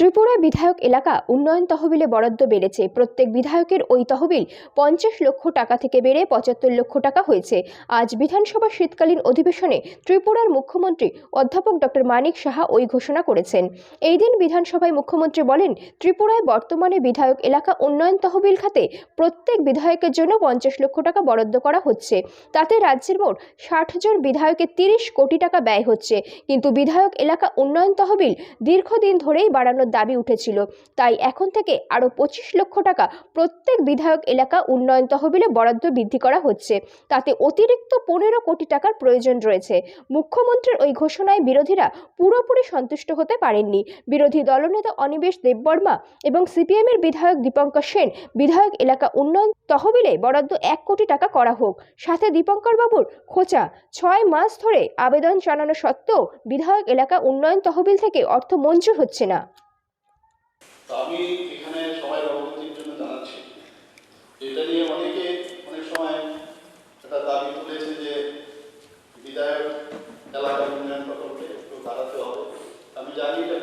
ত্রিপুরা বিধায়ক এলাকা উন্নয়ন তহবিলে বরাদ্দ বেড়েছে। প্রত্যেক বিধায়কের ওই তহবিল 50 লক্ষ টাকা থেকে বেড়ে 75 লক্ষ টাকা হয়েছে। আজ বিধানসভা শীতকালীন অধিবেশনে ত্রিপুরার মুখ্যমন্ত্রী অধ্যাপক ডক্টর মানিক সাহা ওই ঘোষণা করেছেন। এই দিন বিধানসভায় মুখ্যমন্ত্রী বলেন, ত্রিপুরায় বর্তমানে বিধায়ক এলাকা উন্নয়ন তহবিল খাতে প্রত্যেক বিধায়কের জন্য 50 লক্ষ টাকা বরাদ্দ করা হচ্ছে। তাতে রাজ্যের মোট 60 জন বিধায়কের 30 কোটি টাকা ব্যয় হচ্ছে। কিন্তু বিধায়ক এলাকা উন্নয়ন তহবিল দীর্ঘদিন ধরেই বাড়ানোর দাবি উঠেছিল। তাই এখন থেকে আরো 25 লক্ষ টাকা প্রত্যেক বিধায়ক এলাকা উন্নয়ন তহবিলে বরাদ্দ বৃদ্ধি করা হচ্ছে। তাতে অতিরিক্ত 15 কোটি টাকার প্রয়োজন রয়েছে। মুখ্যমন্ত্রীর ওই ঘোষণায় বিরোধীরা পুরোপুরি সন্তুষ্ট হতে পারেননি। বিরোধী দলনেতা অনিমেষ দেববর্মা এবং সিপিএমের বিধায়ক দীপঙ্কর সেন বিধায়ক এলাকা উন্নয়ন তহবিলে বরাদ্দ 1 কোটি টাকা করা হোক। সাথে দীপঙ্কর বাবুর খোঁচা 6 মাস ধরে আবেদন জানানো সত্ত্বেও বিধায়ক এলাকা উন্নয়ন তহবিল থেকে অর্থ মঞ্জুর হচ্ছে না। আমি এখানে সবাই অবগতির জন্য জানাচ্ছি, এটা নিয়ে অনেকে অনেক সময় একটা দাবি তুলেছে যে বিধায়ক এলাকার উন্নয়ন প্রকল্পে একটু বাড়াতে হবে। আমি জানি এটা